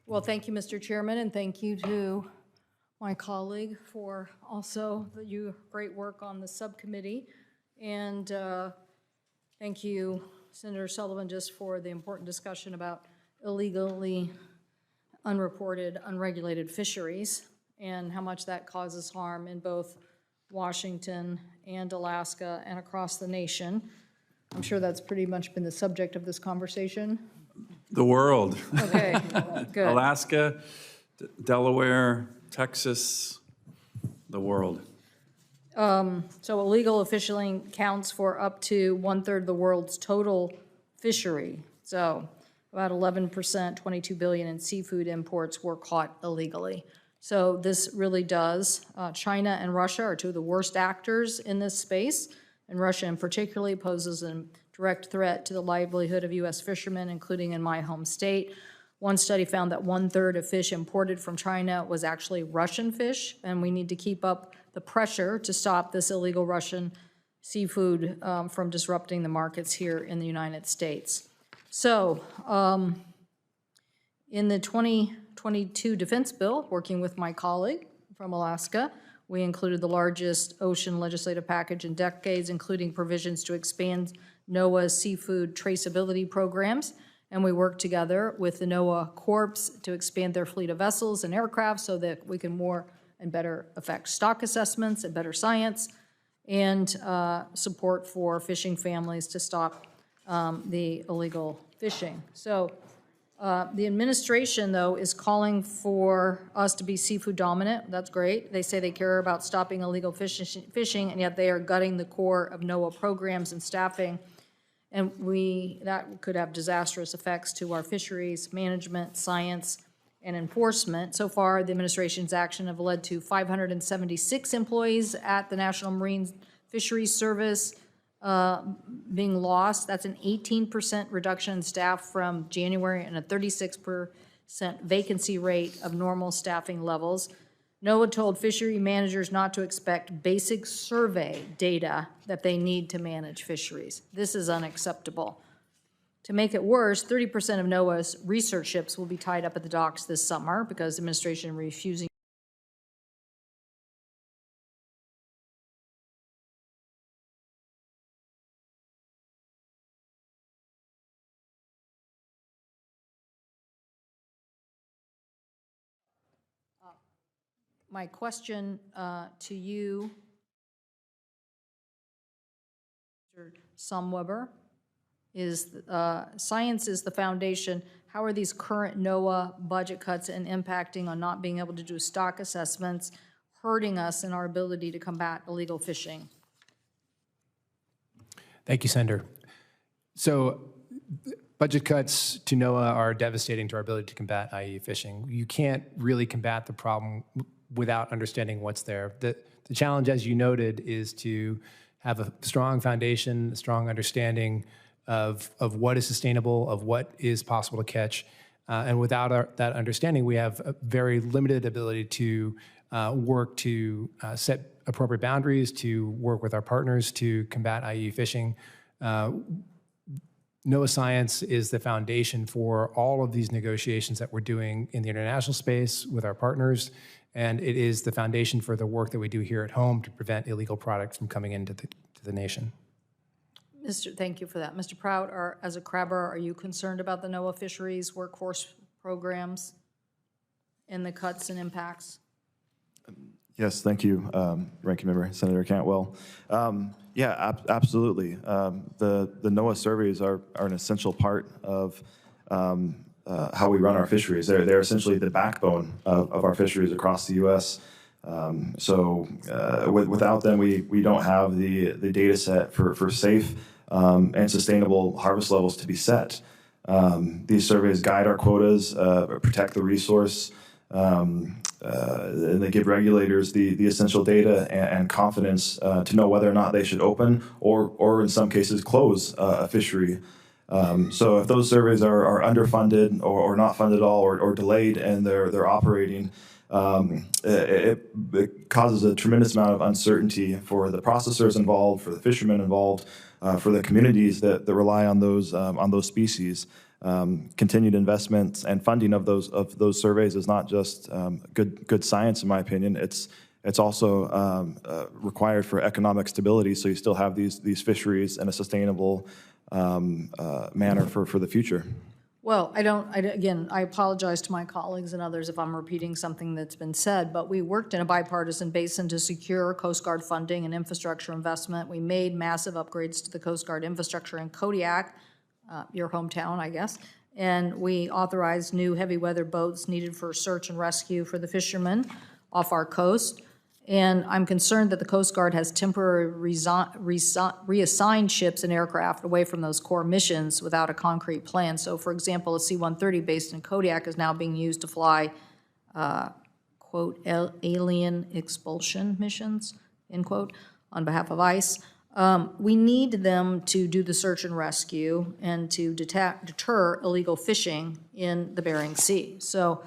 Well, thank you, Mr. Chairman, and thank you to my colleague for also your great work on the subcommittee. And thank you, Senator Sullivan, just for the important discussion about illegally unreported, unregulated fisheries and how much that causes harm in both Washington and Alaska and across the nation. I'm sure that's pretty much been the subject of this conversation. The world. Okay, good. Alaska, Delaware, Texas, the world. So illegal fishing counts for up to 1/3 of the world's total fishery. So about 11%, 22 billion in seafood imports were caught illegally. So this really does. China and Russia are two of the worst actors in this space, and Russia in particular poses a direct threat to the livelihood of U.S. fishermen, including in my home state. One study found that 1/3 of fish imported from China was actually Russian fish, and we need to keep up the pressure to stop this illegal Russian seafood from disrupting the markets here in the United States. So, in the 2022 defense bill, working with my colleague from Alaska, we included the largest ocean legislative package in decades, including provisions to expand NOAA's seafood traceability programs. And we worked together with the NOAA Corps to expand their fleet of vessels and aircraft so that we can more and better affect stock assessments and better science and support for fishing families to stop the illegal fishing. So the administration, though, is calling for us to be seafood dominant. That's great. They say they care about stopping illegal fishing, and yet they are gutting the core of NOAA programs and staffing. And that could have disastrous effects to our fisheries management, science, and enforcement. So far, the administration's action have led to 576 employees at the National Marine Fisheries Service being lost. That's an 18% reduction in staff from January and a 36% vacancy rate of normal staffing levels. NOAA told fishery managers not to expect basic survey data that they need to manage fisheries. This is unacceptable. To make it worse, 30% of NOAA's research ships will be tied up at the docks this summer because the administration refusing. My question to you, Mr. Sumweber, is science is the foundation. How are these current NOAA budget cuts and impacting on not being able to do stock assessments, hurting us in our ability to combat illegal fishing? Thank you, Senator. So budget cuts to NOAA are devastating to our ability to combat IE fishing. You can't really combat the problem without understanding what's there. The challenge, as you noted, is to have a strong foundation, a strong understanding of what is sustainable, of what is possible to catch. And without that understanding, we have a very limited ability to work to set appropriate boundaries, to work with our partners to combat IE fishing. NOAA science is the foundation for all of these negotiations that we're doing in the international space with our partners, and it is the foundation for the work that we do here at home to prevent illegal products from coming into the nation. Thank you for that. Mr. Prout, as a crabber, are you concerned about the NOAA fisheries workforce programs and the cuts and impacts? Yes, thank you, Ranking Member Senator Cantwell. Yeah, absolutely. The NOAA surveys are an essential part of how we run our fisheries. They're essentially the backbone of our fisheries across the U.S. Without them, we don't have the data set for safe and sustainable harvest levels to be set. These surveys guide our quotas, protect the resource, and they give regulators the essential data and confidence to know whether or not they should open or in some cases close a fishery. So if those surveys are underfunded or not funded at all or delayed and they're operating, it causes a tremendous amount of uncertainty for the processors involved, for the fishermen involved, for the communities that rely on those species. continued investments and funding of those surveys is not just good science, in my opinion. It's also required for economic stability, so you still have these fisheries in a sustainable manner for the future. Well, again, I apologize to my colleagues and others if I'm repeating something that's been said, but we worked in a bipartisan basin to secure Coast Guard funding and infrastructure investment. We made massive upgrades to the Coast Guard infrastructure in Kodiak, your hometown, I guess, and we authorized new heavy weather boats needed for search and rescue for the fishermen off our coast. And I'm concerned that the Coast Guard has temporarily reassigned ships and aircraft away from those core missions without a concrete plan. So, for example, a C-130 based in Kodiak is now being used to fly, quote, alien expulsion missions, end quote, on behalf of ICE. We need them to do the search and rescue and to deter illegal fishing in the Bering Sea. So,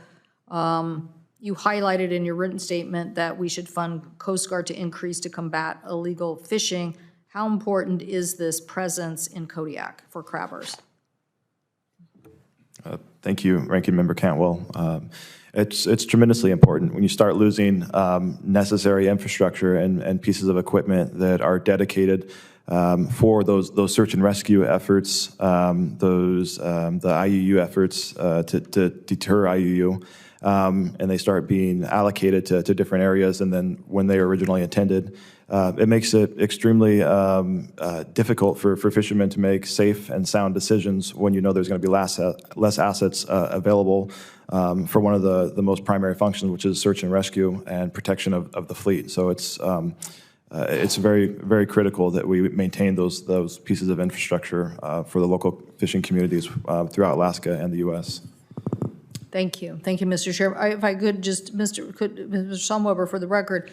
you highlighted in your written statement that we should fund Coast Guard to increase to combat illegal fishing. How important is this presence in Kodiak for crabbers? Thank you, Ranking Member Cantwell. It's tremendously important. When you start losing necessary infrastructure and pieces of equipment that are dedicated for those search and rescue efforts, the IUU efforts to deter IUU, and they start being allocated to different areas and then when they were originally intended, it makes it extremely difficult for fishermen to make safe and sound decisions when you know there's going to be less assets available for one of the most primary functions, which is search and rescue and protection of the fleet. So it's very, very critical that we maintain those pieces of infrastructure for the local fishing communities throughout Alaska and the U.S. Thank you. Thank you, Mr. Chair. If I could just, Mr. Schomweber, for the record,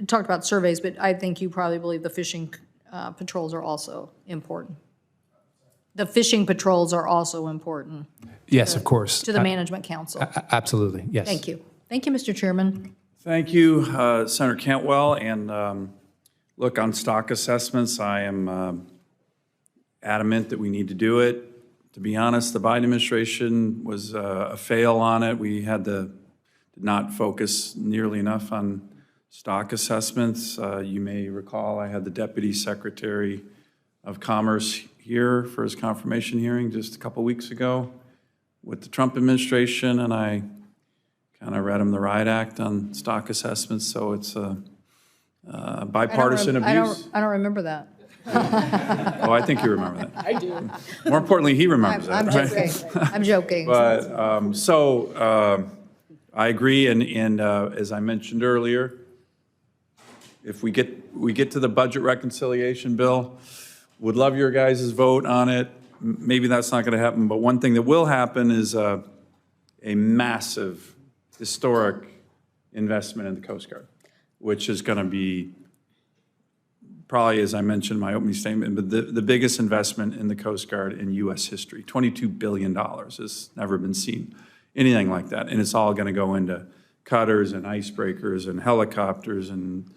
talked about surveys, but I think you probably believe the fishing patrols are also important. The fishing patrols are also important. Yes, of course. To the Management Council. Absolutely, yes. Thank you. Thank you, Mr. Chairman. Thank you, Senator Cantwell. And look, on stock assessments, I am adamant that we need to do it. To be honest, the Biden administration was a fail on it. We did not focus nearly enough on stock assessments. You may recall I had the Deputy Secretary of Commerce here for his confirmation hearing just a couple weeks ago with the Trump administration, and I kind of read him the riot act on stock assessments. So it's a bipartisan abuse. I don't remember that. Oh, I think you remember that. I do. More importantly, he remembers that. I'm joking. I'm joking. But I agree, and as I mentioned earlier, if we get to the budget reconciliation bill, would love your guys' vote on it. Maybe that's not going to happen, but one thing that will happen is a massive, historic investment in the Coast Guard, which is going to be probably, as I mentioned in my opening statement, but the biggest investment in the Coast Guard in U.S. history. $22 billion has never been seen, anything like that. And it's all going to go into cutters and icebreakers and helicopters and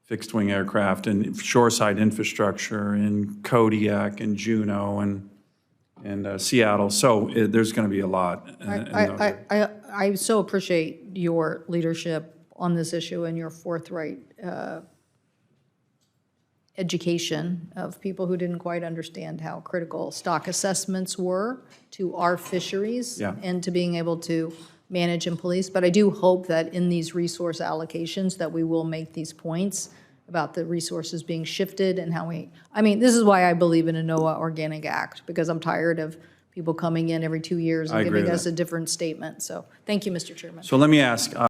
fixed-wing aircraft and shoreside infrastructure in Kodiak and Juneau and Seattle. So there's going to be a lot. I so appreciate your leadership on this issue and your forthright education of people who didn't quite understand how critical stock assessments were to our fisheries and to being able to manage and police. But I do hope that in these resource allocations that we will make these points about the resources being shifted and how this is why I believe in a NOAA Organic Act, because I'm tired of people coming in every 2 years and giving us a different statement. So thank you, Mr. Chairman. So let me ask,